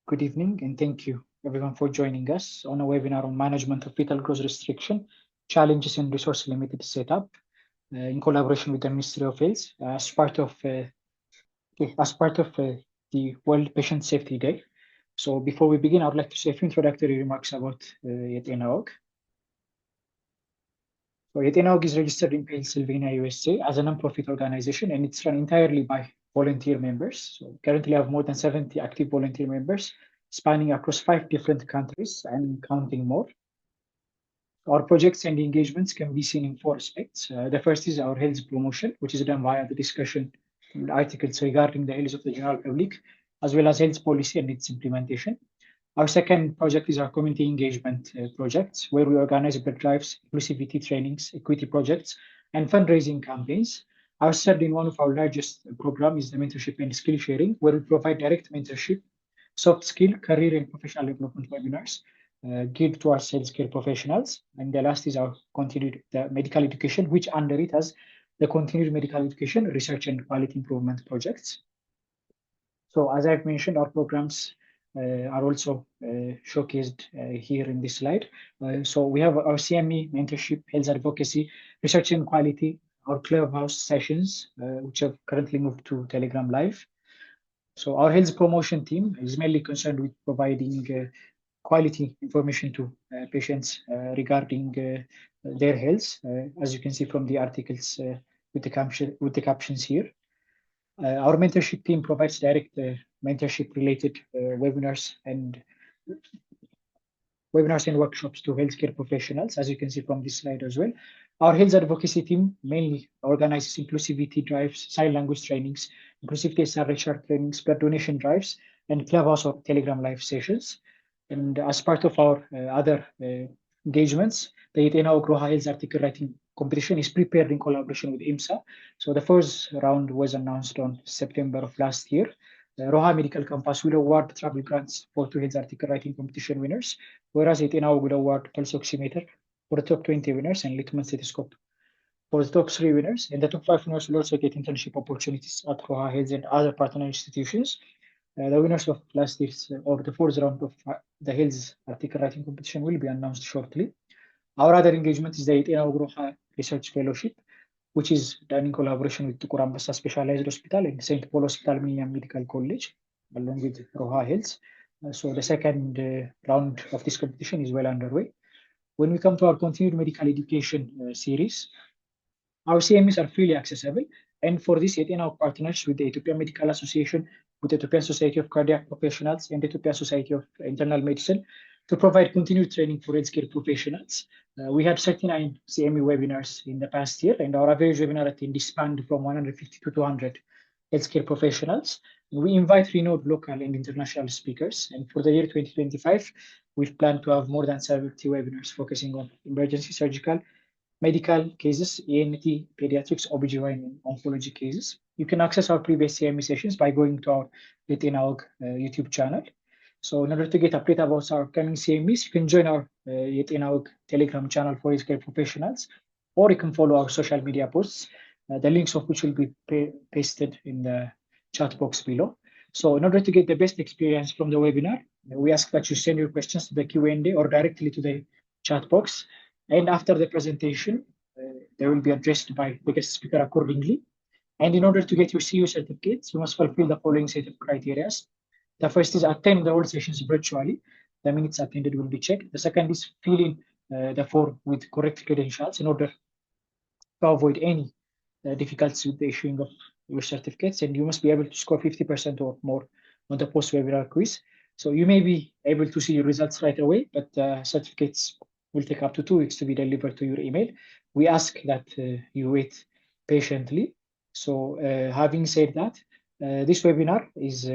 Good evening, and thank you everyone for joining us on a webinar on management of fetal growth restriction, challenges in resource-limited setup, in collaboration with the Ministry of Health as part of the World Patient Safety Day. So before we begin, I would like to say a few introductory remarks about Yetena Weg. So Yetena Weg is registered in Pennsylvania, USA as a non-profit organization, and it's run entirely by volunteer members. So currently I have more than 70 active volunteer members spanning across 5 different countries and counting more. Our projects and engagements can be seen in 4 aspects. The first is our health promotion, which is done via the discussion and articles regarding the health of the general public, as well as health policy and its implementation. Our second project is our community engagement projects, where we organize blood drives, inclusivity trainings, equity projects, and fundraising campaigns. Our third and one of our largest program is the mentorship and skill sharing, where we provide direct mentorship, soft skill, career, and professional development webinars geared towards healthcare professionals. And the last is our continued medical education, which under it has the continued medical education, research, and quality improvement projects. So as I've mentioned, our programs are also showcased here in this slide. So we have our CME mentorship, health advocacy, research and quality, our clubhouse sessions, which have currently moved to Telegram Live. So our health promotion team is mainly concerned with providing quality information to patients regarding their health, as you can see from the articles with the captions here. Our mentorship team provides direct mentorship related webinars and workshops to healthcare professionals, as you can see from this slide as well. Our health advocacy team mainly organizes inclusivity drives, sign language trainings, inclusivity SRHR trainings, blood donation drives, and clubhouse or Telegram live sessions. And as part of our other engagements, the Yetena Weg Roha Health article writing competition is prepared in collaboration with IMSA. So the first round was announced on September of last year. Roha Medical Campus will award travel grants for 2 health article writing competition winners, whereas Yetena Weg will award pulse oximeter for the top 20 winners and litmus stethoscope for the top 3 winners. And the top 5 winners will also get internship opportunities at Roha Health and other partner institutions. The winners of last year's or the 4th round of the health article writing competition will be announced shortly. Our other engagement is the Yetena Weg Roha Research Fellowship, which is done in collaboration with Tukur Ambassa Specialized Hospital and St. Paul Hospital Millennium Medical College, along with Roha Health. So the second round of this competition is well underway. When we come to our continued medical education series, our CMEs are freely accessible. And for this, Yetena Weg partners with the Ethiopian Medical Association, with the Ethiopian Society of Cardiac Professionals, and the Ethiopian Society of Internal Medicine to provide continued training for healthcare professionals. We had 39 CME webinars in the past year, and our average webinar attendee spanned from 150 to 200 healthcare professionals. We invite renowned local and international speakers. And for the year 2025, we've planned to have more than 70 webinars focusing on emergency surgical, medical cases, ENT, pediatrics, OBGYN, and oncology cases. You can access our previous CME sessions by going to our Yetena Weg YouTube channel. So in order to get update about our upcoming CMEs, you can join our Yetena Weg Telegram channel for healthcare professionals, or you can follow our social media posts, the links of which will be pasted in the chat box below. So in order to get the best experience from the webinar, we ask that you send your questions to the Q&A or directly to the chat box. And after the presentation, they will be addressed by the guest speaker accordingly. And in order to get your CU certificates, you must fulfill the following set of criteria. The first is attend all sessions virtually. The minutes attended will be checked. The second is fill in the form with correct credentials in order to avoid any difficulties with the issuing of your certificates. And you must be able to score 50% or more on the post-webinar quiz. So you may be able to see your results right away, but certificates will take up to 2 weeks to be delivered to your email. We ask that you wait patiently. So having said that, this webinar is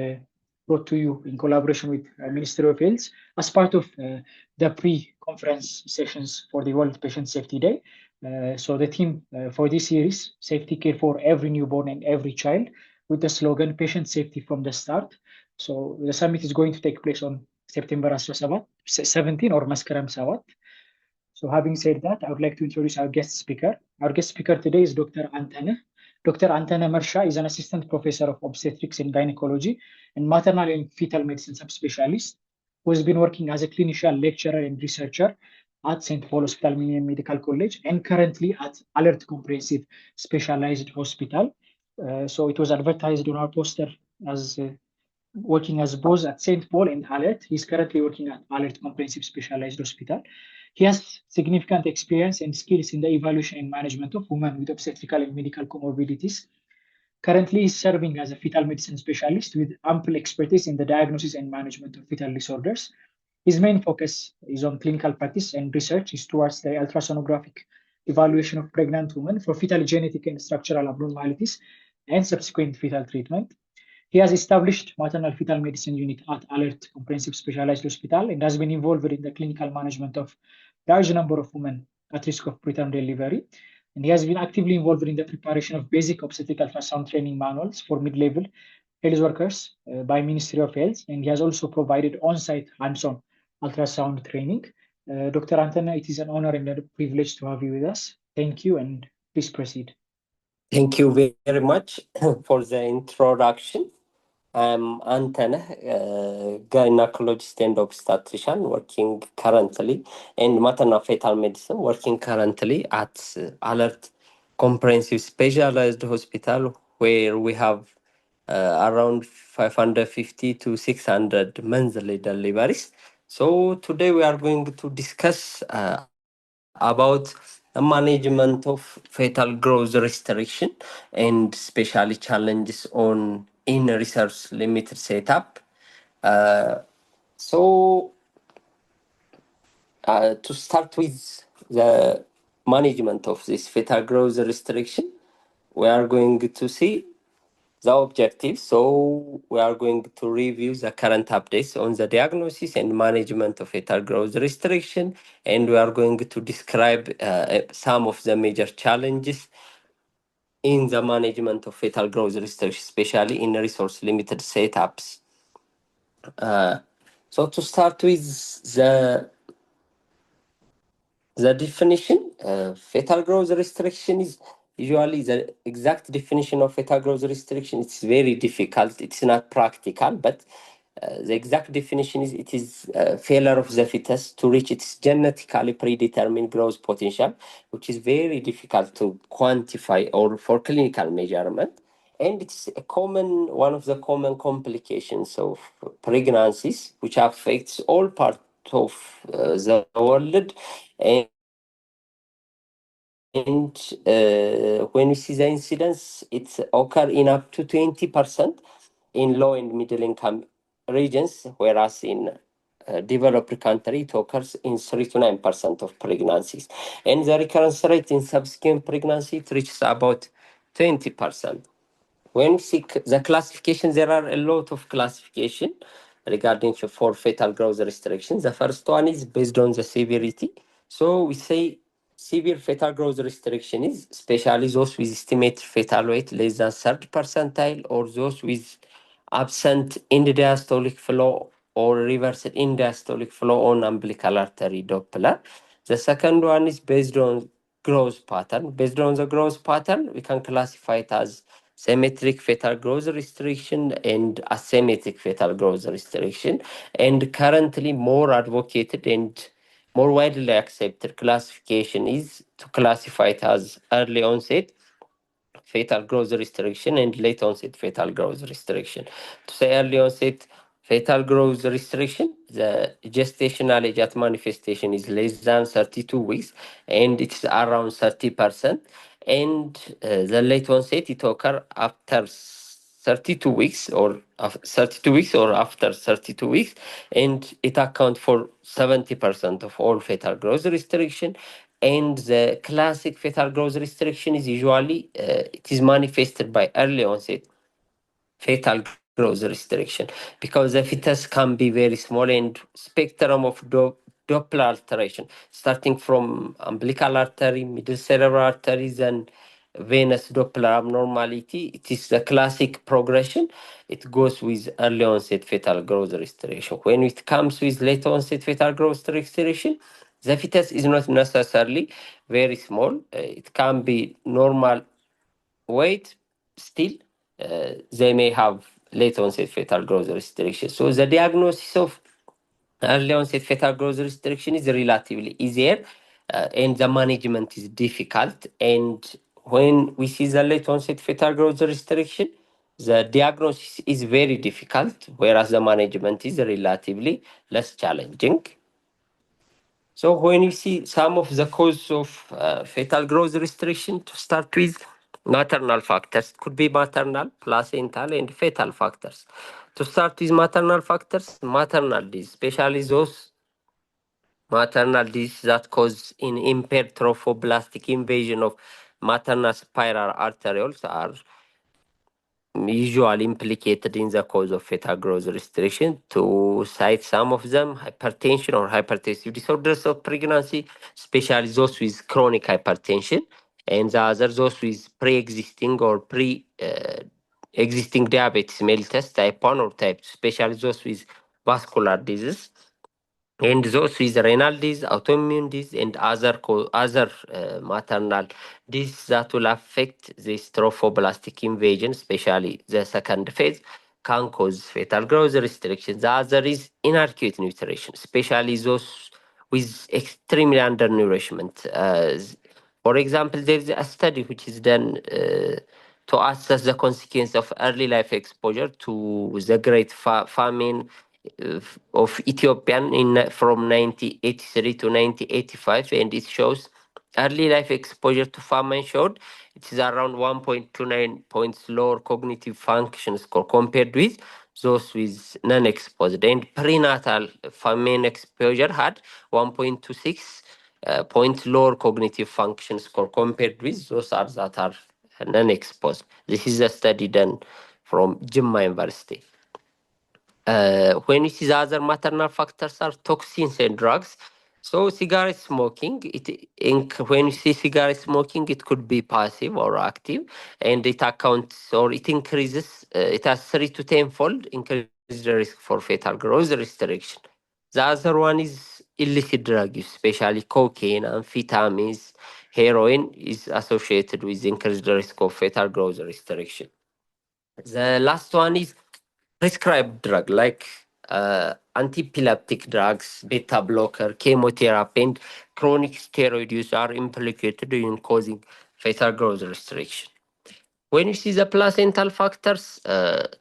brought to you in collaboration with Ministry of Health as part of the pre-conference sessions for the World Patient Safety Day. So the theme for this series, Safety Care for Every Newborn and Every Child, with the slogan, Patient Safety from the Start. So the summit is going to take place on September 17 or Maskaram Sawat. So having said that, I would like to introduce our guest speaker. Our guest speaker today is Dr. Anteneh Dr. Anteneh Mersha is an assistant professor of obstetrics and gynecology and maternal and fetal medicine subspecialist who has been working as a clinician lecturer and researcher at St. Paul Hospital Millennium Medical College and currently at Alert Comprehensive Specialized Hospital. So it was advertised on our poster as working as both at St. Paul and Alert. He's currently working at Alert Comprehensive Specialized Hospital. He has significant experience and skills in the evaluation and management of women with obstetrical and medical comorbidities. Currently, he's serving as a fetal medicine specialist with ample expertise in the diagnosis and management of fetal disorders. His main focus is on clinical practice and research is towards the ultrasonographic evaluation of pregnant women for fetal genetic and structural abnormalities and subsequent fetal treatment. He has established maternal fetal medicine unit at Alert Comprehensive Specialized Hospital and has been involved in the clinical management of large number of women at risk of preterm delivery. And he has been actively involved in the preparation of basic obstetrical ultrasound training manuals for mid-level health workers by Ministry of Health. And he has also provided on-site hands-on ultrasound training. Dr. Anteneh, it is an honor and a privilege to have you with us. Thank you, and please proceed. Thank you very much for the introduction. I'm Anteneh, gynecologist and obstetrician, working currently in maternal fetal medicine, working currently at Alert Comprehensive Specialized Hospital, where we have around 550 to 600 monthly deliveries. So today we are going to discuss about the management of fetal growth restriction and especially challenges on in research limited setup. So to start with the management of this fetal growth restriction, we are going to see the objectives. So we are going to review the current updates on the diagnosis and management of fetal growth restriction, and we are going to describe some of the major challenges in the management of fetal growth restriction, especially in resource limited setups. So to start with the definition, fetal growth restriction is usually the exact definition of fetal growth restriction. It's very difficult. It's not practical, but the exact definition is it is failure of the fetus to reach its genetically predetermined growth potential, which is very difficult to quantify or for clinical measurement. And it's a one of the common complications of pregnancies, which affects all parts of the world. And when we see the incidence, it's occur in up to 20% in low and middle income regions, whereas in developed country it occurs in 3 to 9% of pregnancies. And the recurrence rate in subsequent pregnancy it reaches about 20%. When we see the classification, there are a lot of classification regarding for fetal growth restrictions. The first one is based on the severity. So we say severe fetal growth restriction is especially those with estimated fetal weight less than 30 percentile or those with absent end-diastolic flow or reversed end-diastolic flow on umbilical artery Doppler. The second one is based on growth pattern. Based on the growth pattern, we can classify it as symmetric fetal growth restriction and asymmetric fetal growth restriction. And currently more advocated and more widely accepted classification is to classify it as early onset fetal growth restriction and late onset fetal growth restriction. To say early onset fetal growth restriction, the gestational age at manifestation is less than 32 weeks and it's around 30%. And the late onset it occur after 32 weeks or 32 weeks or after 32 weeks, and it accounts for 70% of all fetal growth restriction. And the classic fetal growth restriction is usually it is manifested by early onset fetal growth restriction because the fetus can be very small and spectrum of Doppler alteration starting from umbilical artery, middle cerebral arteries, and venous Doppler abnormality. It is the classic progression. It goes with early onset fetal growth restriction. When it comes with late onset fetal growth restriction, the fetus is not necessarily very small. It can be normal weight, still they may have late onset fetal growth restriction. So the diagnosis of early onset fetal growth restriction is relatively easier, and the management is difficult. And when we see the late onset fetal growth restriction, the diagnosis is very difficult, whereas the management is relatively less challenging. So when you see some of the causes of fetal growth restriction, to start with, maternal factors could be maternal, placental, and fetal factors. To start with maternal factors, maternal disease, especially those maternal disease that cause in impaired trophoblastic invasion of maternal spiral arterioles are usually implicated in the cause of fetal growth restriction. To cite some of them, hypertension or hypertensive disorders of pregnancy, especially those with chronic hypertension, and the others those with pre-existing or existing diabetes mellitus type 1 or type 2, especially those with vascular disease, and those with renal disease, autoimmune disease, and other maternal disease that will affect this trophoblastic invasion, especially the second phase, can cause fetal growth restriction. The other is inacute nutrition, especially those with extremely undernourishment. For example, there is a study which is done to assess the consequence of early life exposure to the Great Famine of Ethiopian from 1983 to 1985, and it shows early life exposure to famine showed it is around 1.29 points lower cognitive function score compared with those with non-exposed, and prenatal famine exposure had 1.26 points lower cognitive function score compared with those that are non-exposed. This is a study done from Jimma University. When you see the other maternal factors are toxins and drugs. So cigarette smoking, when you see cigarette smoking, it could be passive or active, and it accounts or it increases, it has 3 to 10-fold increased the risk for fetal growth restriction. The other one is illicit drug use, especially cocaine, amphetamines, heroin is associated with increased risk of fetal growth restriction. The last one is prescribed drug like antiepileptic drugs, beta blocker, chemotherapy, and chronic steroid use are implicated in causing fetal growth restriction. When you see the placental factors,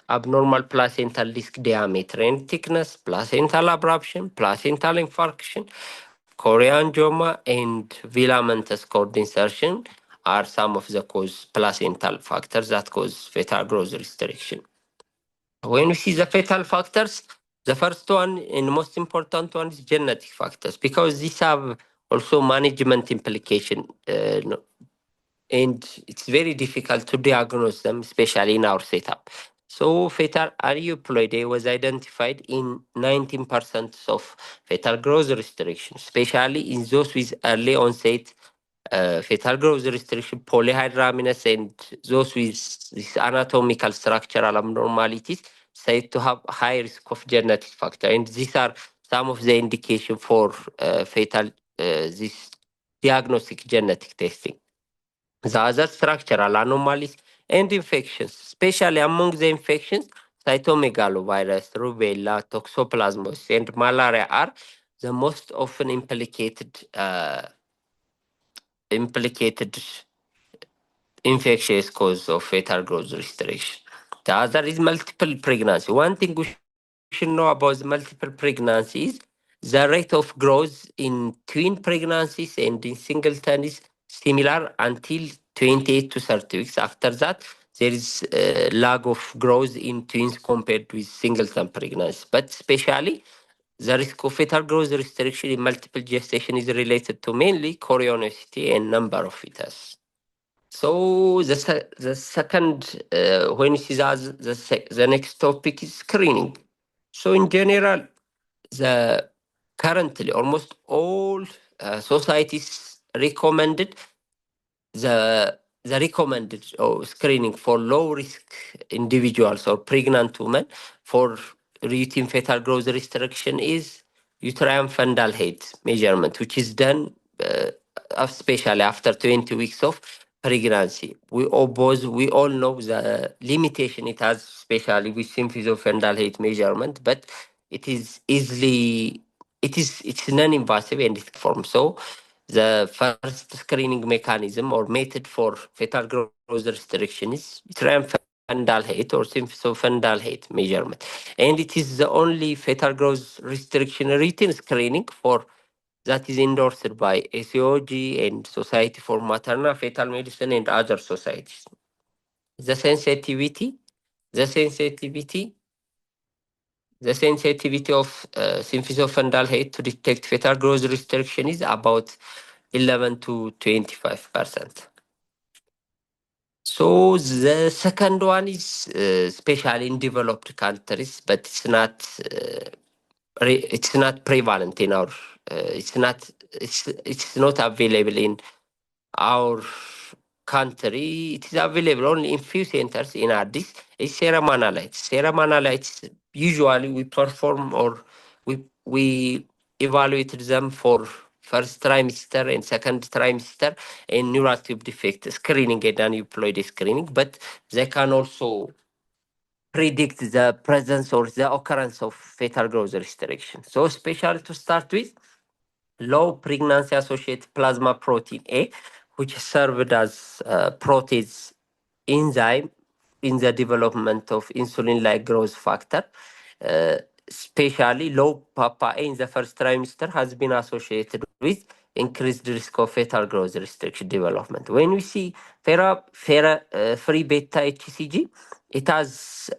abnormal placental disc diameter and thickness, placental abruption, placental infarction, chorioangioma, and filamentous cord insertion are some of the placental factors that cause fetal growth restriction. When we see the fetal factors, the first one and most important one is genetic factors, because these have also management implication, and it's very difficult to diagnose them, especially in our setup. So fetal aneuploidy was identified in 19% of fetal growth restriction, especially in those with early onset fetal growth restriction, polyhydramnios, and those with these anatomical structural abnormalities said to have high risk of genetic factor. And these are some of the indication for fetal this diagnostic genetic testing. The other structural anomalies and infections, especially among the infections, cytomegalovirus, rubella, toxoplasmosis, and malaria are the most often implicated infectious cause of fetal growth restriction. The other is multiple pregnancy. One thing we should know about multiple pregnancies, the rate of growth in twin pregnancies and in singleton is similar until 28 to 30 weeks. After that, there is a lag of growth in twins compared with singleton pregnancy. But especially, the risk of fetal growth restriction in multiple gestation is related to mainly chorionicity and number of fetus. So the second, when you see that, the next topic is screening. So in general, currently almost all societies recommended the recommended screening for low risk individuals or pregnant women for routine fetal growth restriction is uterine fundal head measurement, which is done especially after 20 weeks of pregnancy. We all know the limitation it has, especially with symphysophenoidal height measurement, but it is easily it's non-invasive and it form. So the first screening mechanism or method for fetal growth restriction is fetal height or symphysophenoidal height measurement, and it is the only fetal growth restriction written screening for that is endorsed by ACOG and Society for Maternal Fetal Medicine and other societies. The sensitivity, the sensitivity, the sensitivity of symphysophenoidal height to detect fetal growth restriction is about 11 to 25%. So the second one is especially in developed countries, but it's not prevalent in our. It's not available in our country. It is available only in few centers in Addis. It's serum analytes. Serum analytes usually we perform or we evaluated them for first trimester and second trimester in neural tube defect screening and aneuploidy screening, but they can also predict the presence or the occurrence of fetal growth restriction. So, especially to start with, low pregnancy associated plasma protein A, which served as protease enzyme in the development of insulin-like growth factor. Especially low papa A in the first trimester has been associated with increased risk of fetal growth restriction development. When we see free beta HCG, it has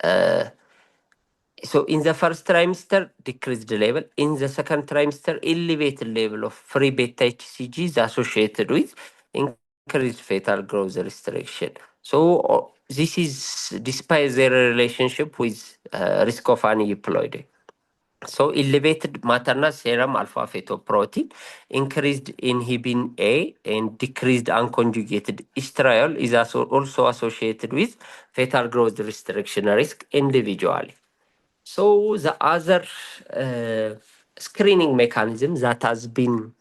so in the first trimester, decreased level. In the second trimester, elevated level of free beta HCG is associated with increased fetal growth restriction. So this is despite their relationship with risk of aneuploidy. So elevated maternal serum alpha fetoprotein, increased inhibin A, and decreased unconjugated estriol is also associated with fetal growth restriction risk individually. So the other screening mechanism that has been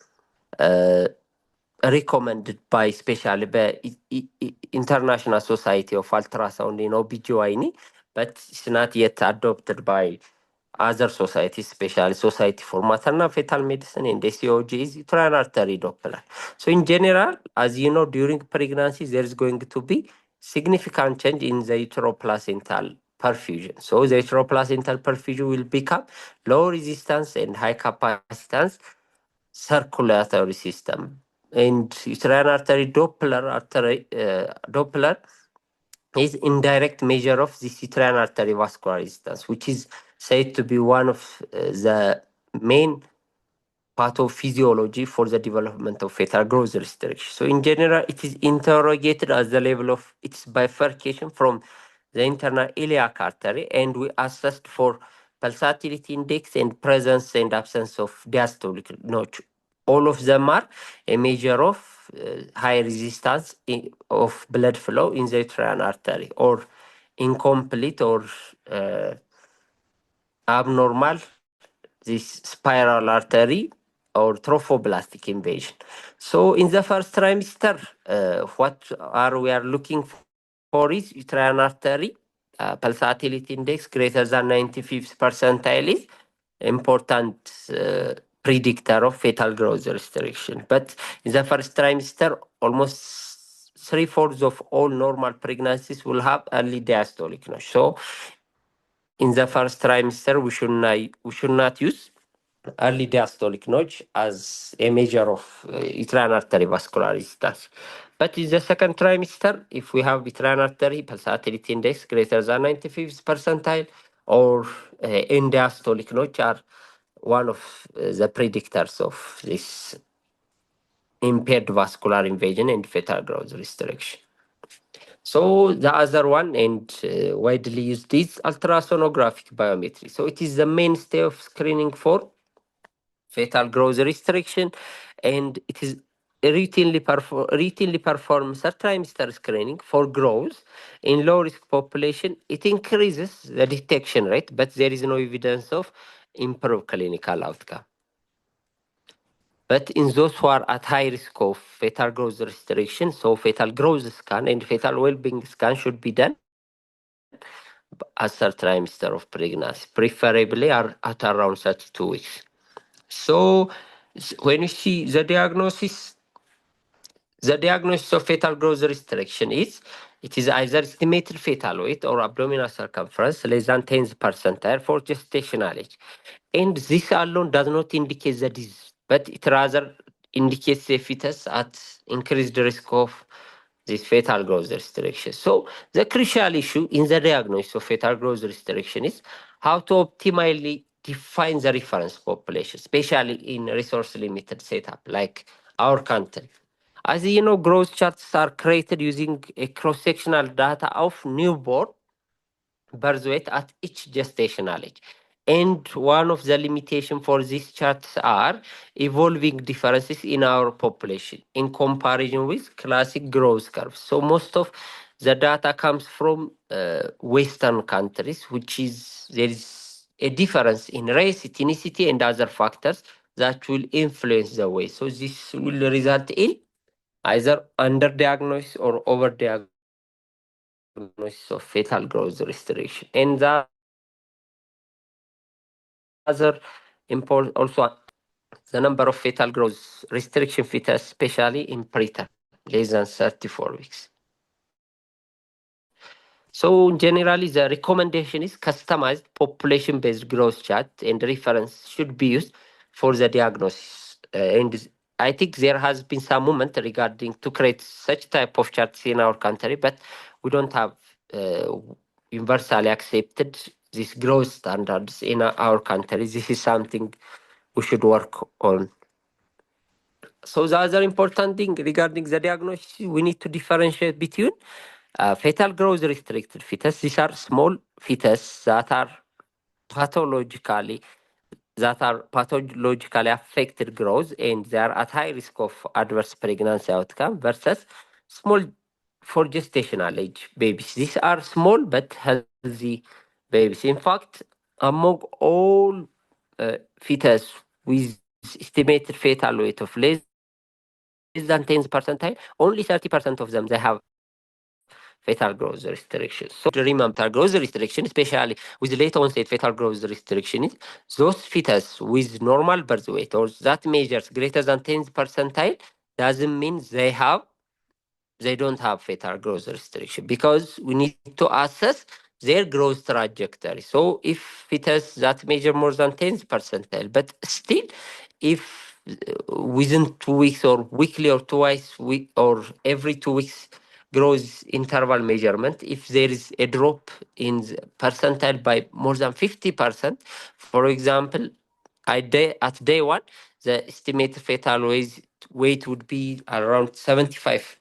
uh, recommended by especially by International Society of Ultrasound in OBGYN, but it's not yet adopted by other societies, especially Society for Maternal Fetal Medicine and ACOG is uterine artery Doppler. So in general, as you know, during pregnancy, there is going to be significant change in the uteroplacental perfusion. So the uteroplacental perfusion will become low resistance and high capacitance circulatory system. And uterine artery Doppler is indirect measure of the uterine artery vascular resistance, which is said to be one of the main pathophysiology for the development of fetal growth restriction. So in general, it is interrogated as the level of its bifurcation from the internal iliac artery, and we assessed for pulsatility index and presence and absence of diastolic notch. All of them are a measure of high resistance of blood flow in the uterine artery, or incomplete or abnormal this spiral artery or trophoblastic invasion. So in the first trimester, we are looking for is uterine artery pulsatility index greater than 95th percentile is important predictor of fetal growth restriction. But in the first trimester, almost three-fourths of all normal pregnancies will have early diastolic notch. So in the first trimester, we should not use early diastolic notch as a measure of uterine artery vascular resistance. But in the second trimester, if we have uterine artery pulsatility index greater than 95th percentile or end diastolic notch are one of the predictors of this impaired vascular invasion and fetal growth restriction. So the other one and widely used is ultrasonographic biometry. So it is the mainstay of screening for fetal growth restriction, and it is routinely perform third trimester screening for growth in low risk population. It increases the detection rate, but there is no evidence of improved clinical outcome. But in those who are at high risk of fetal growth restriction, so fetal growth scan and fetal well-being scan should be done as third trimester of pregnancy, preferably are at around 32 weeks. So when you see the diagnosis of fetal growth restriction is, it is either estimated fetal weight or abdominal circumference less than 10 percentile for gestational age. And this alone does not indicate the disease, but it rather indicates a fetus at increased risk of this fetal growth restriction. So the crucial issue in the diagnosis of fetal growth restriction is how to optimally define the reference population, especially in resource limited setup like our country. As you know, growth charts are created using a cross-sectional data of newborn birth weight at each gestational age. And one of the limitations for these charts are evolving differences in our population in comparison with classic growth curves. So most of the data comes from Western countries, which is there is a difference in race, ethnicity, and other factors that will influence the way. So this will result in either underdiagnosis or overdiagnosis of fetal growth restriction. And the other important also the number of fetal growth restriction fetus, especially in preterm, less than 34 weeks. So generally, the recommendation is customized population-based growth chart and reference should be used for the diagnosis. And I think there has been some movement regarding to create such type of charts in our country, but we don't have uh, universally accepted these growth standards in our country. This is something we should work on. So the other important thing regarding the diagnosis, we need to differentiate between fetal growth restricted fetus. These are small fetus pathologically that are pathologically affected growth and they are at high risk of adverse pregnancy outcome versus small for gestational age babies. These are small but healthy babies. In fact, among all fetus with estimated fetal weight of less than 10 percentile, only 30% of them they have fetal growth restriction. So remember, fetal growth restriction, especially with late onset fetal growth restriction, is those fetus with normal birth weight or that measures greater than 10 percentile doesn't mean they don't have fetal growth restriction because we need to assess their growth trajectory. So if fetus that measure more than 10 percentile, but still, if within 2 weeks or weekly or twice week or every 2 weeks growth interval measurement, if there is a drop in the percentile by more than 50%, for example, at day one, the estimated fetal weight would be around 75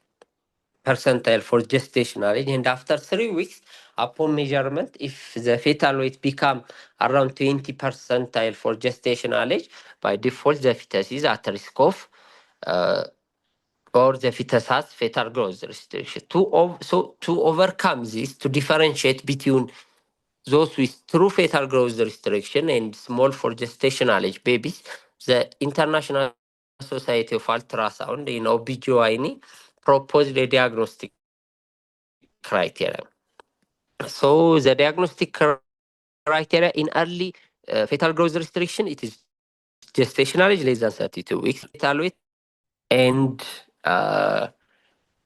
percentile for gestational age, and after 3 weeks upon measurement, if the fetal weight become around 20 percentile for gestational age, by default the fetus is at risk of uh, or the fetus has fetal growth restriction. To overcome this, to differentiate between those with true fetal growth restriction and small for gestational age babies, the International Society of Ultrasound in OBGYN proposed a diagnostic criteria. So the diagnostic criteria in early fetal growth restriction, it is gestational age less than 32 weeks, fetal weight, and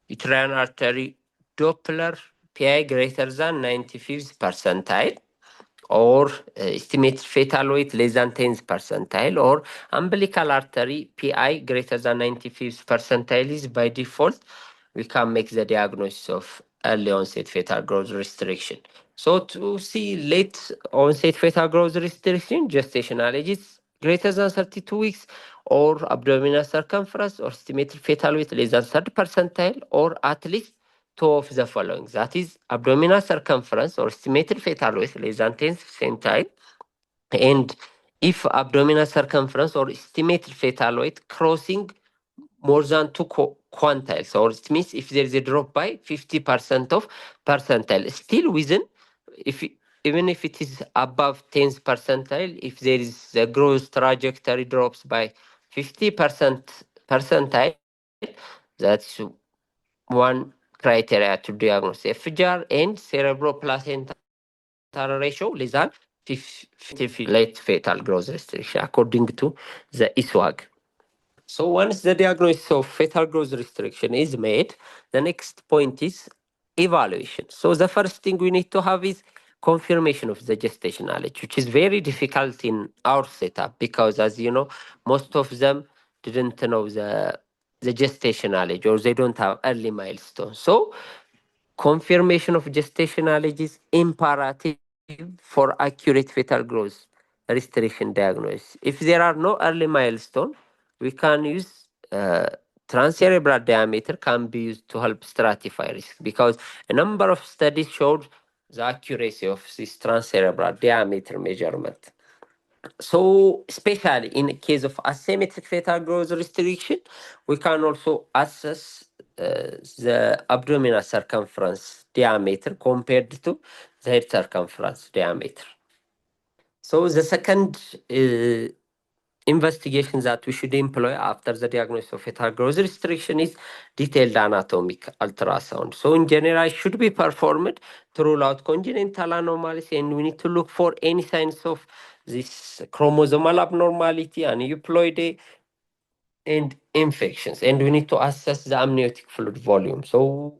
uterine artery Doppler PI greater than 95th percentile, or estimated fetal weight less than 10th percentile, or umbilical artery PI greater than 95th percentile is by default, we can make the diagnosis of early onset fetal growth restriction. So to see late onset fetal growth restriction, gestational age is greater than 32 weeks, or abdominal circumference, or estimated fetal weight less than 30 percentile, or at least two of the following. That is abdominal circumference or estimated fetal weight less than 10 percentile. And if abdominal circumference or estimated fetal weight crossing more than two quantiles, or it means if there is a drop by 50% of percentile, still within, if even if it is above 10th percentile, if there is the growth trajectory drops by 50% percentile, that's one criteria to diagnose FGR, and cerebroplacental ratio less than 50 late fetal growth restriction, according to the ISWAG. So once the diagnosis of fetal growth restriction is made, the next point is evaluation. So the first thing we need to have is confirmation of the gestational age, which is very difficult in our setup because, as you know, most of them didn't know the gestational age, or they don't have early milestones. So confirmation of gestational age is imperative for accurate fetal growth restriction diagnosis. If there are no early milestone, we can use transcerebral diameter can be used to help stratify risk, because a number of studies showed the accuracy of this transcerebral diameter measurement. So, especially in the case of asymmetric fetal growth restriction, we can also assess the abdominal circumference diameter compared to the head circumference diameter. So, the second investigation that we should employ after the diagnosis of fetal growth restriction is detailed anatomic ultrasound. So in general, it should be performed to rule out congenital anomalies, and we need to look for any signs of this chromosomal abnormality, aneuploidy, and infections. And we need to assess the amniotic fluid volume. So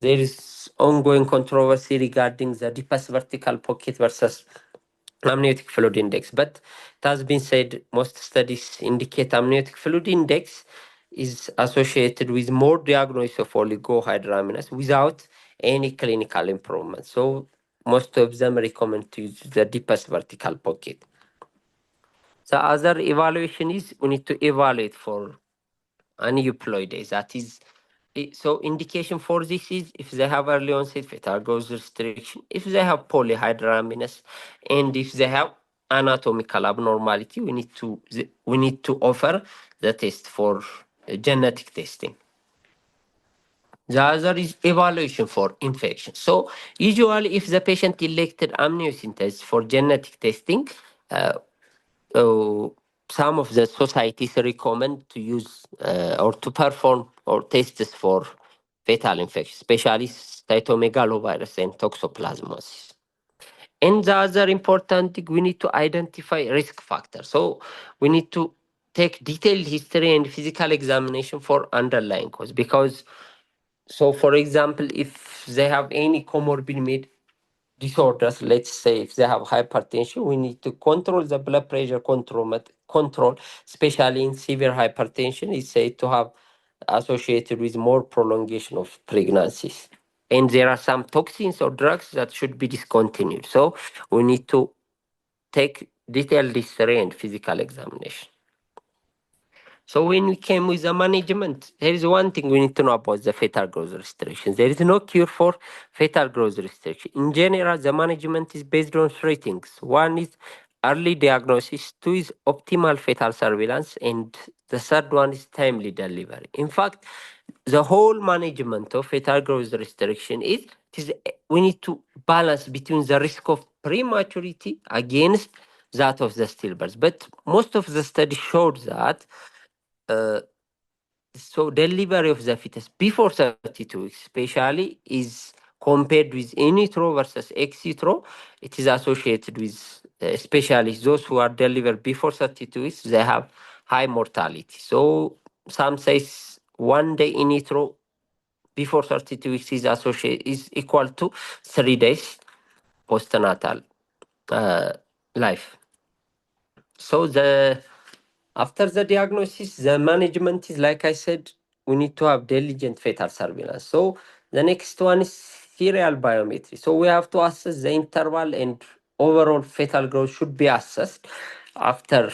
there is ongoing controversy regarding the deepest vertical pocket versus amniotic fluid index. But it has been said most studies indicate amniotic fluid index is associated with more diagnosis of oligohydramnios without any clinical improvement. So most of them recommend to use the deepest vertical pocket. The other evaluation is we need to evaluate for aneuploidy. That is, so indication for this is if they have early onset fetal growth restriction, if they have polyhydramnios, and if they have anatomical abnormality, we need to offer the test for genetic testing. The other is evaluation for infection. So usually, if the patient elected amniocentesis for genetic testing, uh, so some of the societies recommend to use or to perform or tests for fetal infection, especially cytomegalovirus and toxoplasmosis. And the other important thing, we need to identify risk factors. So we need to take detailed history and physical examination for underlying cause. Because, so for example, if they have any comorbid disorders, let's say if they have hypertension, we need to control the blood pressure control, especially in severe hypertension, is said to have associated with more prolongation of pregnancies. And there are some toxins or drugs that should be discontinued. So we need to take detailed history and physical examination. So when we came with the management, there is one thing we need to know about the fetal growth restriction. There is no cure for fetal growth restriction. In general, the management is based on three things. One is early diagnosis, two is optimal fetal surveillance, and the third one is timely delivery. In fact, the whole management of fetal growth restriction is we need to balance between the risk of prematurity against that of the stillbirth. But most of the studies showed that uh, so delivery of the fetus before 32 weeks, especially, is compared with in vitro versus ex vitro. It is associated with, especially those who are delivered before 32 weeks, they have high mortality. So some says 1 day in vitro before 32 weeks is equal to 3 days postnatal life. So after the diagnosis, the management is, like I said, we need to have diligent fetal surveillance. So the next one is serial biometry. So we have to assess the interval, and overall fetal growth should be assessed after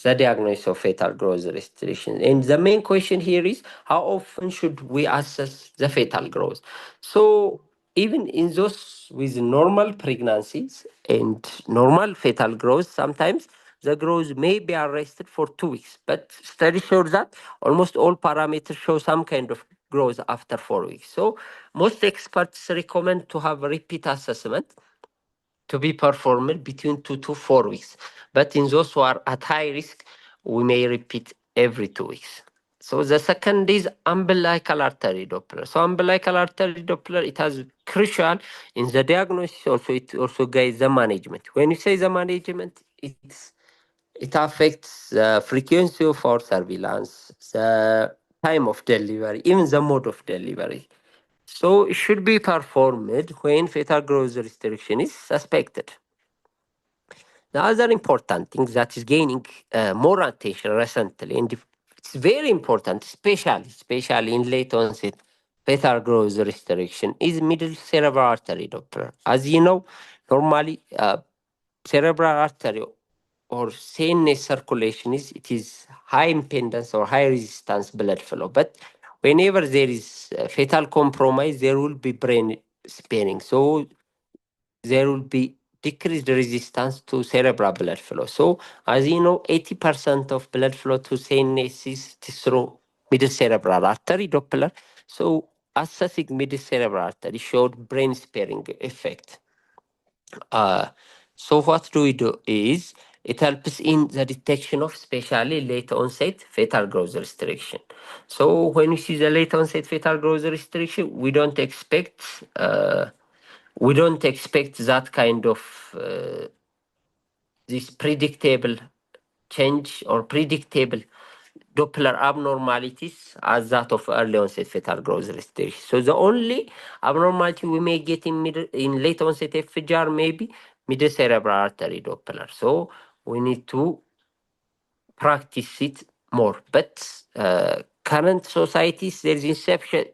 the diagnosis of fetal growth restriction. And the main question here is how often should we assess the fetal growth? So even in those with normal pregnancies and normal fetal growth, sometimes the growth may be arrested for 2 weeks. But studies show that almost all parameters show some kind of growth after 4 weeks. So most experts recommend to have a repeat assessment to be performed between 2 to 4 weeks. But in those who are at high risk, we may repeat every 2 weeks. So the second is umbilical artery Doppler. So umbilical artery Doppler, it has crucial in the diagnosis. Also, it also guides the management. When you say the management, it affects the frequency of our surveillance, the time of delivery, even the mode of delivery. So it should be performed when fetal growth restriction is suspected. The other important thing that is gaining more attention recently, and it's very important, especially in late onset fetal growth restriction, is middle cerebral artery Doppler. As you know, normally cerebral artery or CNS circulation is high impedance or high resistance blood flow. But whenever there is fetal compromise, there will be brain sparing. So there will be decreased resistance to cerebral blood flow. So as you know, 80% of blood flow to CNS is through middle cerebral artery Doppler. So assessing middle cerebral artery showed brain sparing effect. So what do we do is it helps in the detection of especially late onset fetal growth restriction. So when we see the late onset fetal growth restriction, we don't expect that kind of this predictable change or predictable Doppler abnormalities as that of early onset fetal growth restriction. So the only abnormality we may get in late onset FGR may be middle cerebral artery Doppler. So we need to practice it more. But current societies, there's inception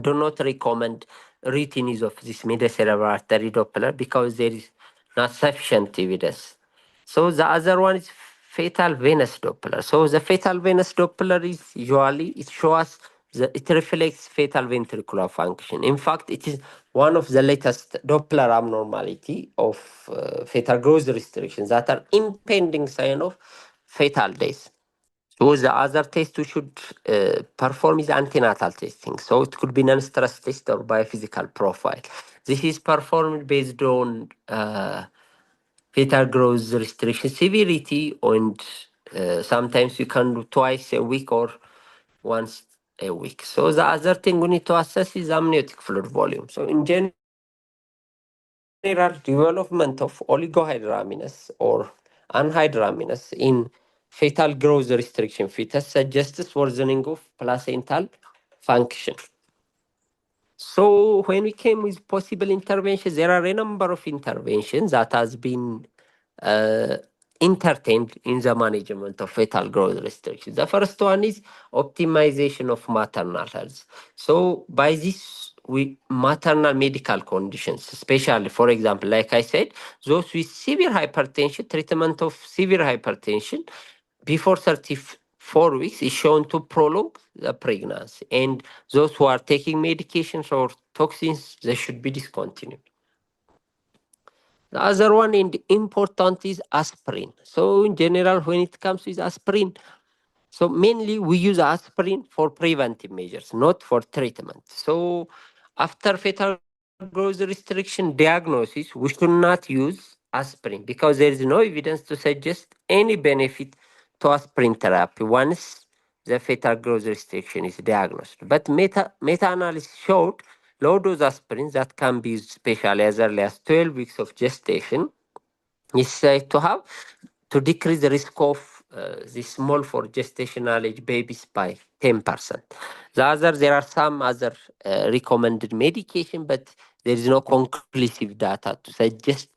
do not recommend routine use of this middle cerebral artery Doppler because there is not sufficient evidence. So the other one is fetal venous Doppler. So the fetal venous Doppler is usually it reflects fetal ventricular function. In fact, it is one of the latest Doppler abnormality of fetal growth restrictions that are impending sign of fetal death. So the other test we should perform is antenatal testing. So it could be non-stress test or biophysical profile. This is performed based on fetal growth restriction severity, and sometimes you can do twice a week or once a week. So the other thing we need to assess is amniotic fluid volume. So in general, development of oligohydramnios or anhydramnios in fetal growth restriction fetus suggests worsening of placental function. So when we came with possible interventions, there are a number of interventions that has been uh, entertained in the management of fetal growth restriction. The first one is optimization of maternal health. So by this, we maternal medical conditions, especially, for example, like I said, those with severe hypertension, treatment of severe hypertension before 34 weeks is shown to prolong the pregnancy. And those who are taking medications or toxins, they should be discontinued. The other one and important is aspirin. So in general, when it comes with aspirin, so mainly we use aspirin for preventive measures, not for treatment. So after fetal growth restriction diagnosis, we should not use aspirin because there is no evidence to suggest any benefit to aspirin therapy once the fetal growth restriction is diagnosed. But meta-analysis showed low dose aspirin that can be used especially as early as 12 weeks of gestation is said to have to decrease the risk of the small for gestational age babies by 10%. There are some other recommended medication, but there is no conclusive data to suggest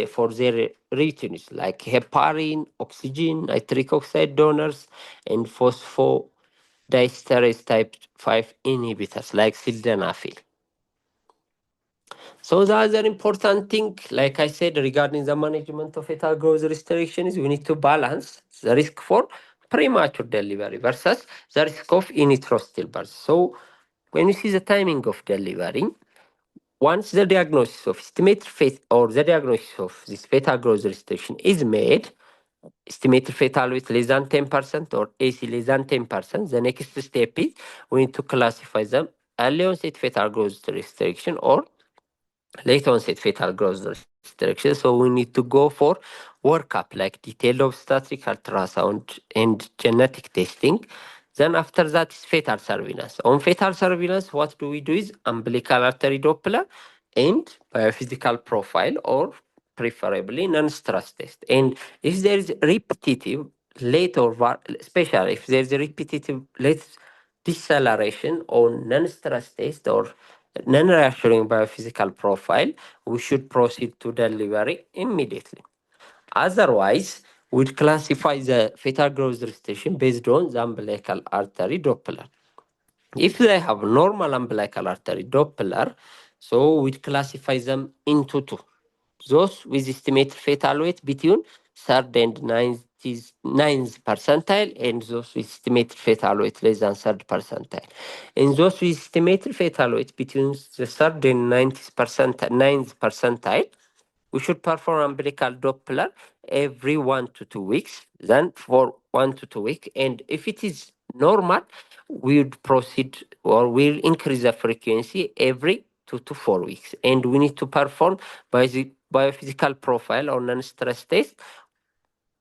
for their routines like heparin, oxygen, nitric oxide donors, and phosphodiesterase type 5 inhibitors like sildenafil. So the other important thing, like I said, regarding the management of fetal growth restriction is we need to balance the risk for premature delivery versus the risk of in vitro stillbirth. So when you see the timing of delivery, once the diagnosis of estimated fate or the diagnosis of this fetal growth restriction is made, estimated fetal weight less than 10% or AC less than 10%, the next step is we need to classify them early onset fetal growth restriction or late onset fetal growth restriction. restriction. So we need to go for workup like detailed obstetric ultrasound and genetic testing. Then after that is fetal surveillance. On fetal surveillance, what do we do is umbilical artery Doppler and biophysical profile, or preferably non-stress test. And if there is repetitive late or especially if there is a repetitive late deceleration on non-stress test or non-reassuring biophysical profile, we should proceed to delivery immediately. Otherwise, we'd classify the fetal growth restriction based on the umbilical artery Doppler. If they have normal umbilical artery Doppler, so we'd classify them into two. Those with estimated fetal weight between third and ninth percentile, and those with estimated fetal weight less than third percentile. And those with estimated fetal weight between the third and ninth percentile, we should perform umbilical Doppler every 1 to 2 weeks, then for 1 to 2 weeks. And if it is normal, we would proceed or we'll increase the frequency every 2 to 4 weeks. And we need to perform biophysical profile or non-stress test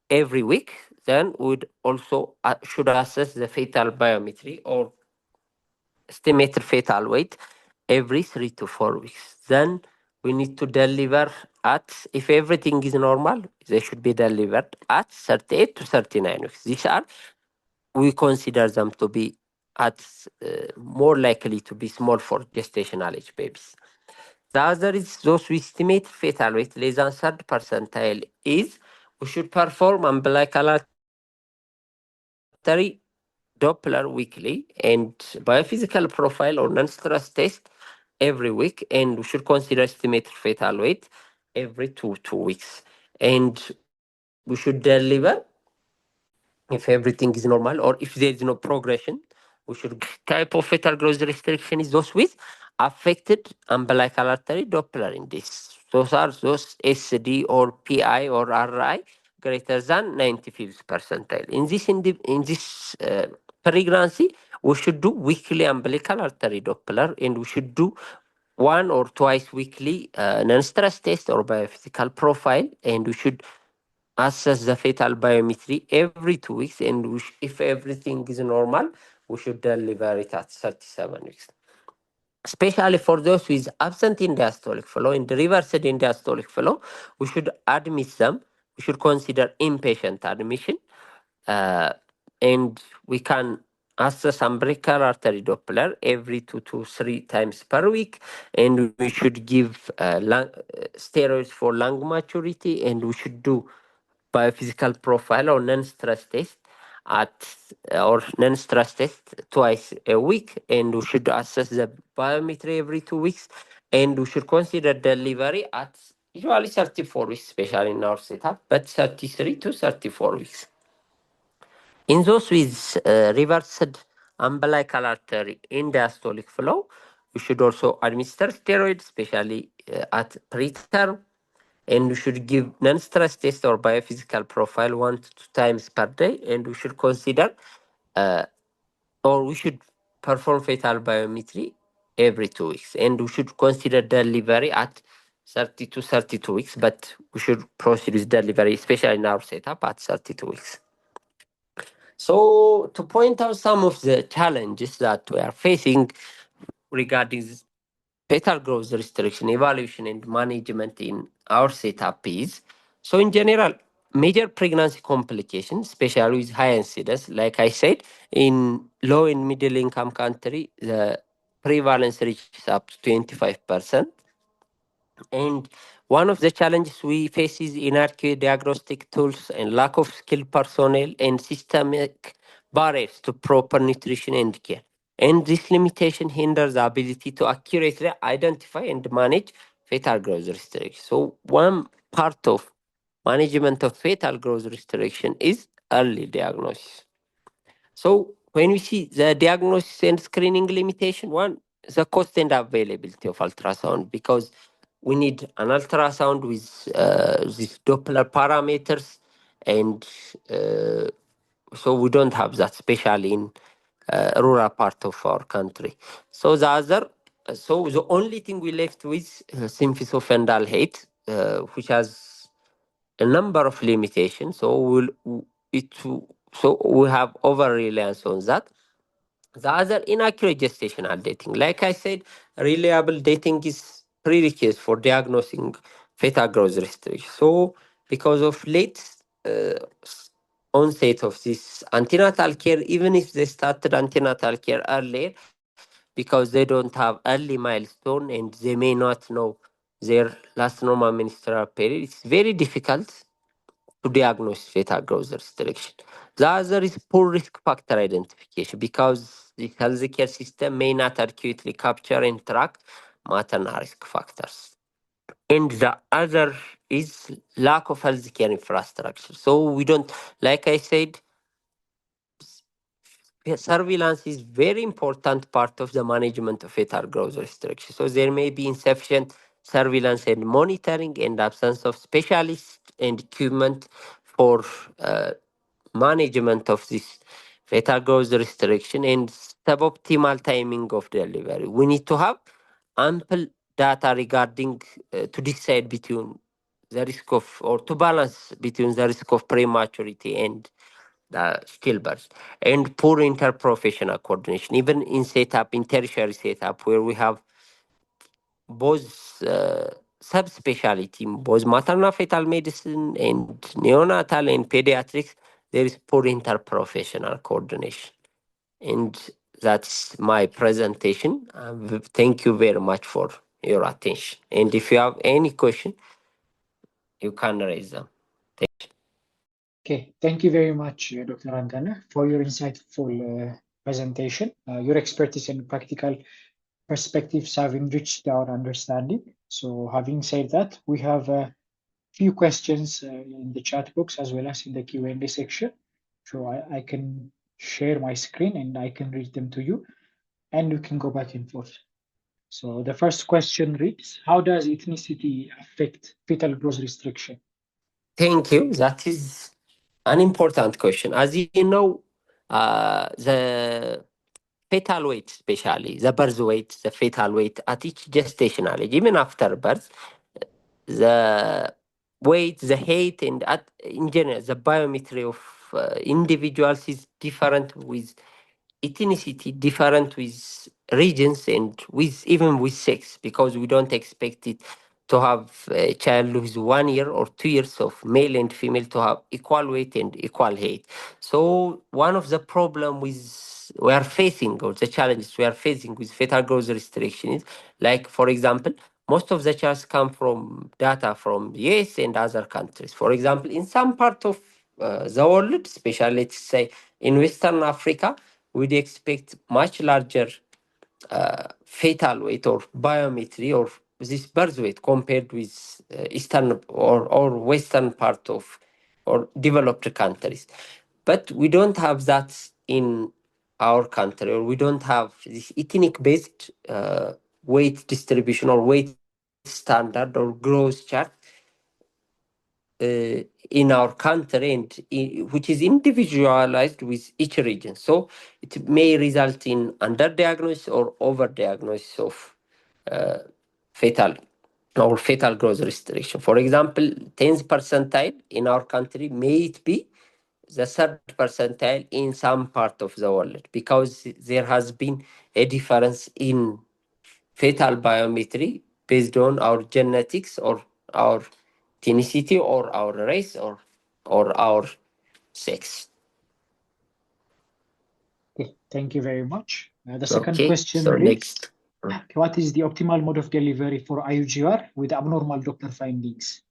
every week. Then we'd also should assess the fetal biometry or estimated fetal weight every 3 to 4 weeks. Then we need to deliver at, if everything is normal, they should be delivered at 38 to 39 weeks. These are, we consider them to be at more likely to be small for gestational age babies. The other is those with estimated fetal weight less than third percentile is we should perform umbilical artery Doppler weekly and biophysical profile or non-stress test every week, and we should consider estimated fetal weight every 2 weeks. And we should deliver if everything is normal or if there is no progression. We should type of fetal growth restriction is those with affected umbilical artery Doppler index. Those are those SD or PI or RI greater than 95th percentile. In this pregnancy, we should do weekly umbilical artery Doppler, and we should do 1 or twice weekly non-stress test or biophysical profile, and we should assess the fetal biometry every 2 weeks, and if everything is normal, we should deliver it at 37 weeks. Especially for those with absent in diastolic flow and reversed in diastolic flow, we should admit them. We should consider inpatient admission, and we can assess umbilical artery Doppler every 2 to 3 times per week, and we should give steroids for lung maturity, and we should do biophysical profile or non-stress test twice a week, and we should assess the biometry every 2 weeks, and we should consider delivery at usually 34 weeks, especially in our setup, but 33 to 34 weeks. In those with reversed umbilical artery in diastolic flow, we should also administer steroids, especially at preterm, and we should give non-stress test or biophysical profile 1 to 2 times per day, and we should consider or we should perform fetal biometry every 2 weeks, and we should consider delivery at 30 to 32 weeks, but we should proceed with delivery, especially in our setup, at 32 weeks. So to point out some of the challenges that we are facing regarding fetal growth restriction evaluation and management in our setup is, so in general, major pregnancy complications, especially with high incidence, like I said, in low and middle income country, the prevalence reaches up to 25%. And one of the challenges we face is inadequate diagnostic tools and lack of skilled personnel and systemic barriers to proper nutrition and care. And this limitation hinders the ability to accurately identify and manage fetal growth restriction. So one part of management of fetal growth restriction is early diagnosis. So when we see the diagnosis and screening limitation, one, the cost and availability of ultrasound, because we need an ultrasound with these Doppler parameters, and so we don't have that, especially in rural part of our country. So the only thing we left with symphysophendal height, which has a number of limitations. So we have over reliance on that. The other, inaccurate gestational dating. Like I said, reliable dating is prerequisite for diagnosing fetal growth restriction. So because of late uh, onset of this antenatal care, even if they started antenatal care earlier, because they don't have early milestone and they may not know their last normal menstrual period, it's very difficult to diagnose fetal growth restriction. The other is poor risk factor identification, because the healthcare system may not accurately capture and track maternal risk factors. And the other is lack of healthcare infrastructure. So we don't, like I said, surveillance is very important part of the management of fetal growth restriction. So there may be insufficient surveillance and monitoring and absence of specialists and equipment for management of this fetal growth restriction and suboptimal timing of delivery. We need to have ample data regarding to decide between the risk of, or to balance between the risk of prematurity and stillbirth, and poor interprofessional coordination, even in setup, in tertiary setup, where we have both subspecialty, both maternal fetal medicine and neonatal and pediatrics, there is poor interprofessional coordination. And that's my presentation. Thank you very much for your attention. And if you have any question, you can raise them. Okay, thank you very much, Dr. Anteneh, for your insightful presentation. Your expertise and practical perspectives have enriched our understanding. So, having said that, we have a few questions in the chat box as well as in the Q&A section. So, I can share my screen and I can read them to you, and we can go back and forth. So, the first question reads: how does ethnicity affect fetal growth restriction? Thank you. That is an important question. As you know, the fetal weight, especially the birth weight, the fetal weight at each gestational age, even after birth, the weight, the height, and in general, the biometry of individuals is different with ethnicity, different with regions, and with even with sex, because we don't expect it to have a child who is 1 year or 2 years of male and female to have equal weight and equal height. So one of the problem with we are facing, or the challenges we are facing with fetal growth restriction is, like for example, most of the charts come from data from US and other countries. For example, in some part of the world, especially let's say in Western Africa, we'd expect much larger fetal weight or biometry or this birth weight compared with Eastern or Western part of or developed countries. But we don't have that in our country, or we don't have this ethnic based weight distribution or weight standard or growth chart in our country, and which is individualized with each region. So it may result in underdiagnosis or overdiagnosis of uh, fetal or fetal growth restriction. For example, 10th percentile in our country may it be the third percentile in some part of the world, because there has been a difference in fetal biometry based on our genetics or our ethnicity or our race or our sex. Okay, thank you very much. The second Okay, question so reads: next. what is the optimal mode of delivery for IUGR with abnormal Doppler findings?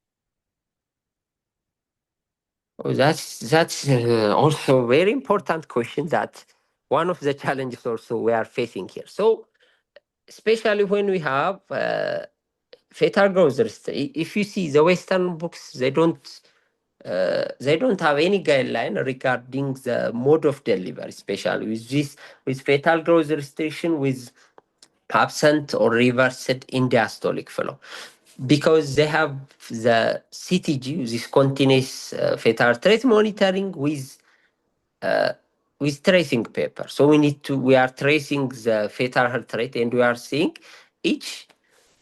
Oh, that's also very important question. That one of the challenges also we are facing here. So especially when we have fetal growth if you see the Western books, they don't have any guideline regarding the mode of delivery, especially with this, with fetal growth restriction, with absent or reversed in diastolic flow, because they have the CTG, this continuous fetal heart rate monitoring uh, with tracing paper. So we are tracing the fetal heart rate, and we are seeing each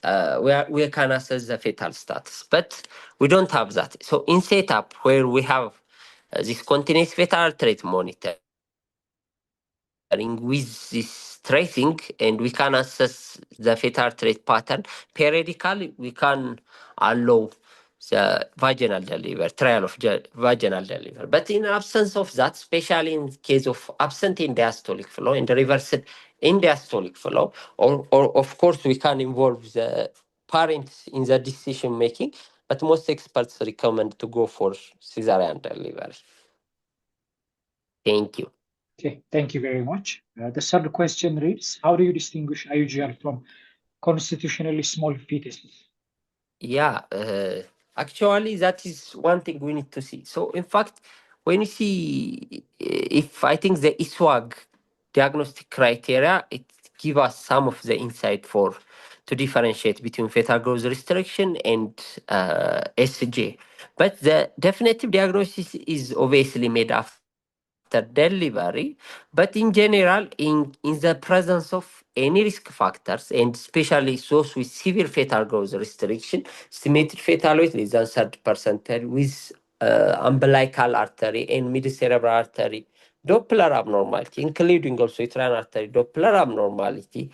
we can assess the fetal status, but we don't have that. So in setup where we have this continuous fetal heart rate monitoring with this tracing, and we can assess the fetal heart rate pattern periodically, we can allow the vaginal delivery, trial of vaginal delivery. But in absence of that, especially in case of absent in diastolic flow and reversed in diastolic flow, or of course we can involve the parents in the decision making, but most experts recommend to go for cesarean delivery. Thank you. Okay, thank you very much. The third question reads, how do you distinguish IUGR from constitutionally small fetuses? Yeah, actually, that is one thing we need to see. So, in fact, when you see, if I think the ISWAG diagnostic criteria, it give us some of the insight for to differentiate between fetal growth restriction and SJ. But the definitive diagnosis is obviously made after delivery. But in general, in the presence of any risk factors, and especially those with severe fetal growth restriction, estimated fetal weight less than 30 percentile with umbilical artery and mid-cerebral artery Doppler abnormality, including also uterine artery Doppler abnormality,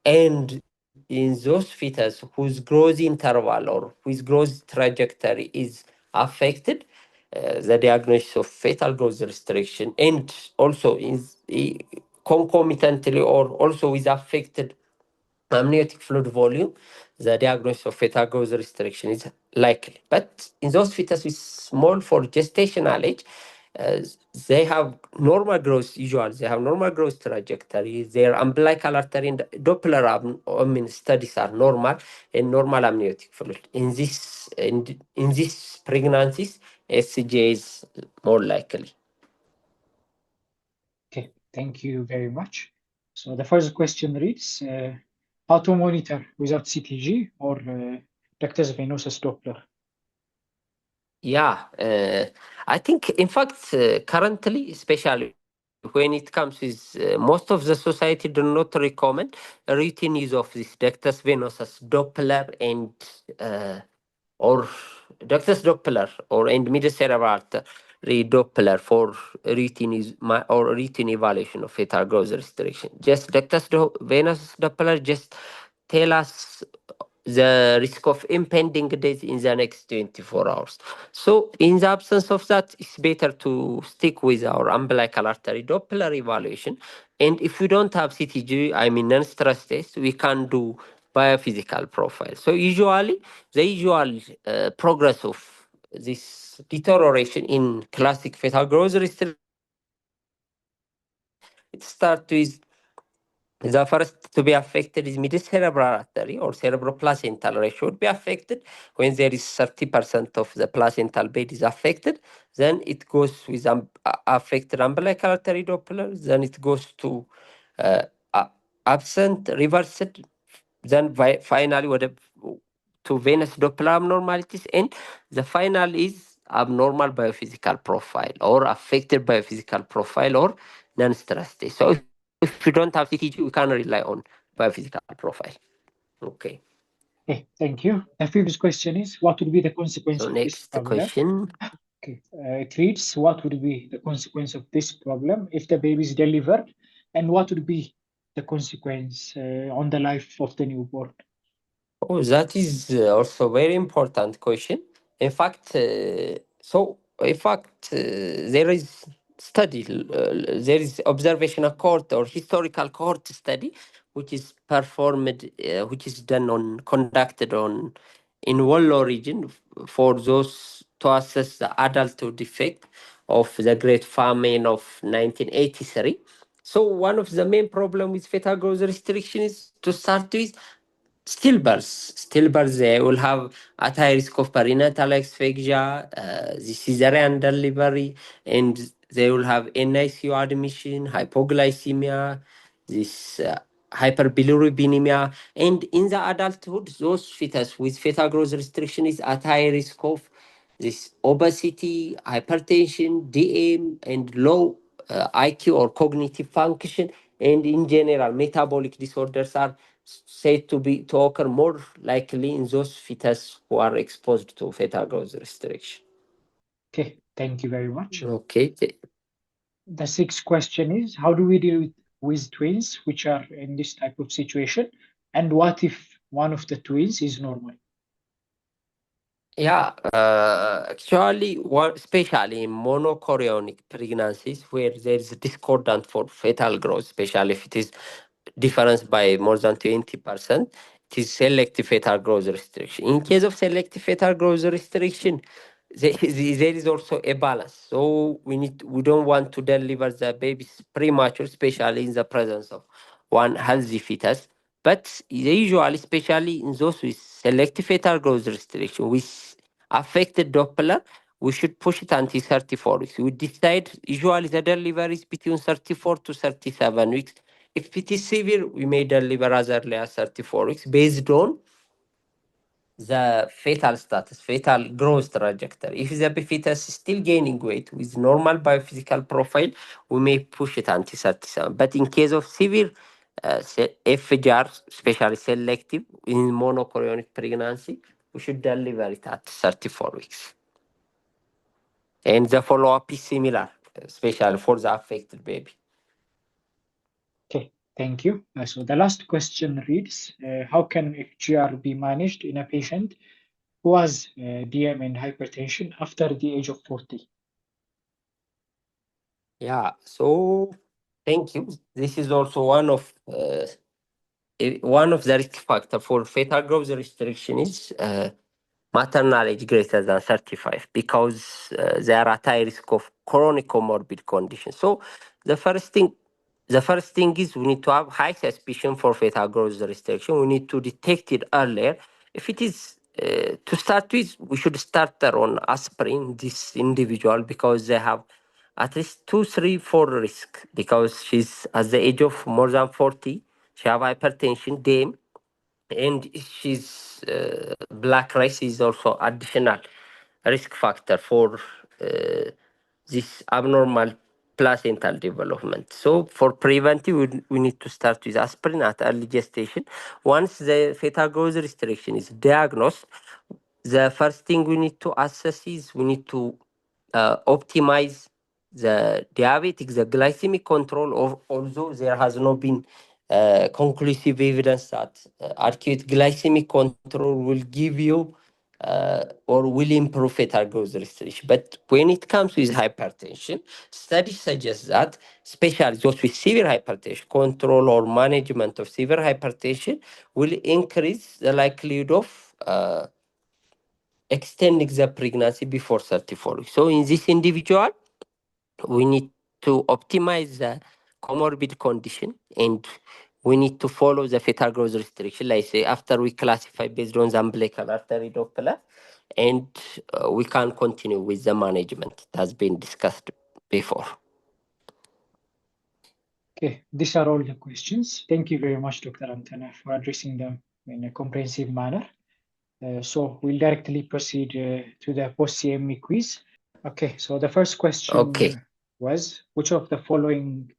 and in those fetus whose growth interval or whose growth trajectory is affected, the diagnosis of fetal growth restriction, and also is concomitantly or also with affected amniotic fluid volume, the diagnosis of fetal growth restriction is likely. But in those fetus with small for gestational age, uh, they have normal growth, usually they have normal growth trajectory. Their umbilical artery and Doppler studies are normal and normal amniotic fluid. In this pregnancies, SCJ is more likely. Okay, thank you very much. So the first question reads, how to monitor without CTG or rectus venosus Doppler? Yeah, I think, in fact, currently, especially when it comes with most of the society do not recommend routine use of this ductus venosus Doppler and or ductus Doppler or and mid-cerebral artery Doppler for routine or routine evaluation of fetal growth restriction. Just venous Doppler just tell us the risk of impending death in the next 24 hours. So, in the absence of that, it's better to stick with our umbilical artery Doppler evaluation. And if we don't have CTG, I mean non-stress test, we can do biophysical profile. So, usually, the usual progress of this deterioration in classic fetal growth restriction, it starts with the first to be affected is mid-cerebral artery or cerebroplacental ratio would be affected. When there is 30% of the placental bed is affected, then it goes with affected umbilical artery Doppler, then it goes to uh, absent, reversed, then finally to venous Doppler abnormalities, and the final is abnormal biophysical profile or affected biophysical profile or non-stress test. So if you don't have CTG, we can rely on biophysical profile. Okay. Okay, thank you. The previous question is, what would be the So consequence of this next problem? question. Okay, it reads, what would be the consequence of this problem if the baby is delivered, and what would be the consequence on the life of the newborn? Oh, that is also very important question. In fact, there is study, there is observational cohort or historical cohort study, which is performed, which is done on conducted on in Wallo region for those to assess the adulthood effect of the Great Famine of 1983. So one of the main problem with fetal growth restriction is to start with stillbirths, they will have at high risk of perinatal asphyxia, the cesarean delivery, and they will have NICU admission, hypoglycemia, this hyperbilirubinemia, and in the adulthood, those fetus with fetal growth restriction is at high risk of this obesity, hypertension, DM, and low IQ or cognitive function, and in general, metabolic disorders are said to occur more likely in those fetus who are exposed to fetal growth restriction. Okay, thank you very much. Okay. The sixth question is, how do we deal with twins which are in this type of situation? And what if one of the twins is normal? Yeah, actually, especially in monochorionic pregnancies where there is discordant for fetal growth, especially if it is difference by more than 20%, it is selective fetal growth restriction. In case of selective fetal growth restriction, there is also a balance. So we don't want to deliver the babies premature, especially in the presence of one healthy fetus. But usually, especially in those with selective fetal growth restriction, with affected Doppler, we should push it until 34 weeks. We decide usually the delivery is between 34 to 37 weeks. If it is severe, we may deliver as early as 34 weeks based on the fetal status, fetal growth trajectory. If the fetus is still gaining weight with normal biophysical profile, we may push it until 37. But in case of severe FGR, especially selective in monochorionic pregnancy, we should deliver it at 34 weeks. And the follow-up is similar, especially for the affected baby. Okay, thank you. So the last question reads, how can FGR be managed in a patient who has DM and hypertension after the age of 40? Yeah, so thank you. This is also one of the risk factor for fetal growth restriction is maternal age greater than 35 because they are at high risk of chronic comorbid conditions. So the first thing the first thing is we need to have high suspicion for fetal growth restriction. We need to detect it earlier. If it is to start with, we should start her on aspirin, this individual, because they have at least 2, 3, 4 risk because she's at the age of more than 40. She have hypertension, DM, and she's black rice is also additional risk factor for this abnormal placental development. So for preventive, we need to start with aspirin at early gestation. Once the fetal growth restriction is diagnosed, the first thing we need to assess is we need to optimize the diabetic, the glycemic control, although there has not been conclusive evidence that acute glycemic control will give you or will improve fetal growth restriction. But when it comes with hypertension, studies suggest that, especially those with severe hypertension, control or management of severe hypertension will increase the likelihood of extending the pregnancy before 34 weeks. So in this individual, we need to optimize the comorbid condition and we need to follow the fetal growth restriction, like say after we classify based on the umbilical artery Doppler, and we can continue with the management. It has been discussed before. Okay, these are all the questions. Thank you very much, Dr. Anteneh, for addressing them in a comprehensive manner. So we'll directly proceed to the post-CME quiz. Okay, so the first Okay. question was, which of the following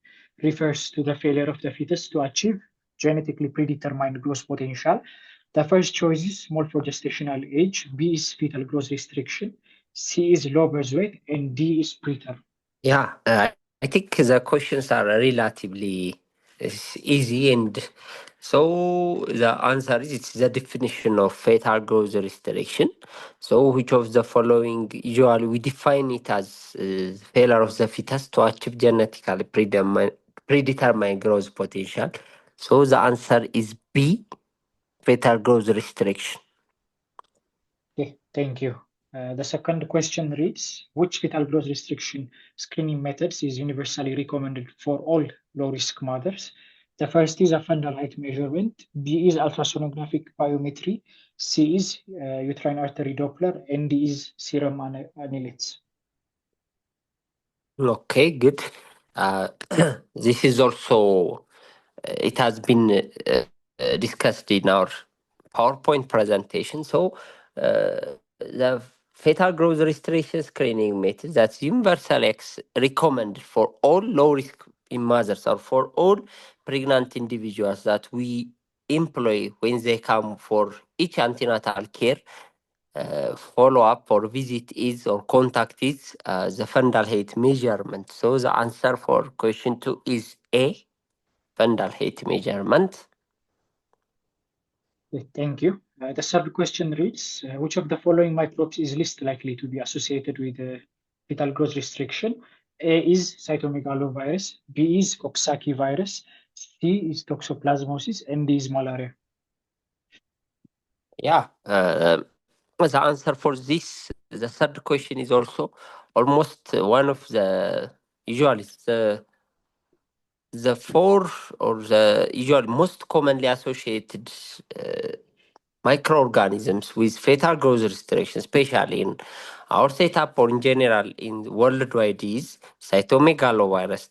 refers to the failure of the fetus to achieve genetically predetermined growth potential? The first choice is small for gestational age, B is fetal growth restriction, C is low birth weight, and D is preterm. Yeah, I think the questions are relatively easy, and so the answer is it's the definition of fetal growth restriction. So, which of the following usually we define it as failure of the fetus to achieve genetically predetermined growth potential. So, the answer is B, fetal growth restriction. Okay, thank you. The second question reads, which fetal growth restriction screening methods is universally recommended for all low-risk mothers? The first is a fundal height measurement, B is ultrasonographic biometry, C is uterine artery Doppler, and D is serum annulates. Okay, good. This is also it has been discussed in our PowerPoint presentation. So the fetal growth restriction screening method that's universally recommended for all low risk in mothers or for all pregnant individuals that we employ when they come for each antenatal care follow-up or visit is or contact is the fundal height measurement. So the answer for question 2 is A, fundal height measurement. Thank you. The third question reads, which of the following microbes is least likely to be associated with fetal growth restriction? A is cytomegalovirus, B is Coxsackie virus, C is toxoplasmosis, and D is malaria. Yeah, the answer for this, the third question is also almost one of the usually the four or the usual most commonly associated microorganisms with fetal growth restriction, especially in our setup or in general in worldwide is cytomegalovirus,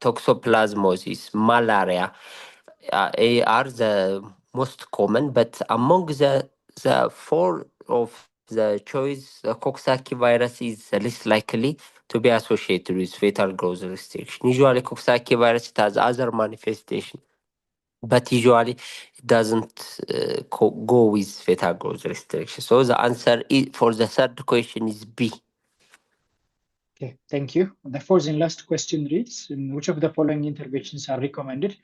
toxoplasmosis, malaria are the most common, but among the four of the choice, the Coxsackie virus is the least likely to be associated with fetal growth restriction. Usually, Coxsackie virus it has other manifestation, but usually it doesn't go with fetal growth restriction. So the answer is, for the third question is B. Okay, thank you. The fourth and last question reads, which of the following interventions are recommended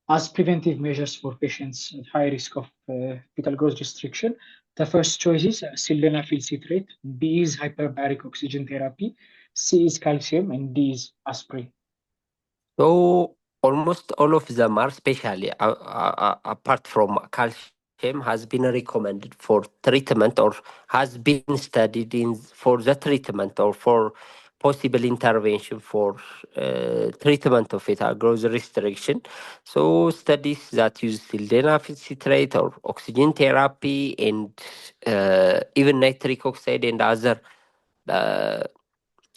as preventive measures for patients at high risk of fetal growth restriction? The first choice is sildenafil citrate, B is hyperbaric oxygen therapy, C is calcium, and D is aspirin. So almost all of them are, especially apart from calcium, has been recommended for treatment or has been studied in for the treatment or for possible intervention for treatment of fetal growth restriction. So studies that use sildenafil citrate or oxygen therapy and even nitric oxide and other uh,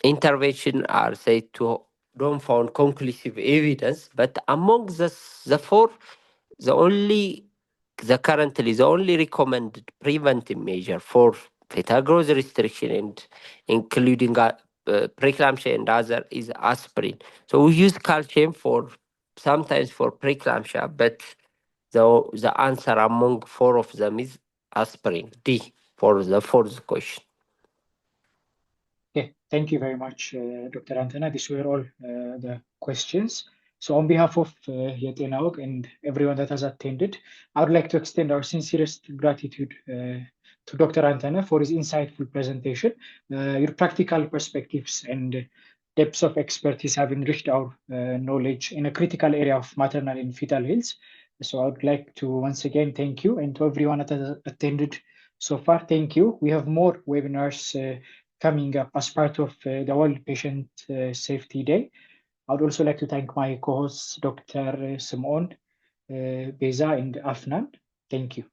intervention are said to don't found conclusive evidence, but among the four, the only the only recommended preventive measure for fetal growth restriction and including preeclampsia and other is aspirin. So we use calcium for sometimes for preeclampsia, but the answer among four of them is aspirin. D for the fourth question. Okay, thank you very much, Dr. Anteneh. These were all the questions. So on behalf of Yetena Weg and everyone that has attended, I would like to extend our sincerest gratitude to Dr. Anteneh for his insightful presentation. Your practical perspectives and depths of expertise have enriched our knowledge in a critical area of maternal and fetal health. So I would like to once again thank you, and to everyone that has attended so far, thank you. We have more webinars coming up as part of the World Patient Safety Day. I would also like to thank my co-hosts, Dr. Simon, Beza, and Afnan. Thank you.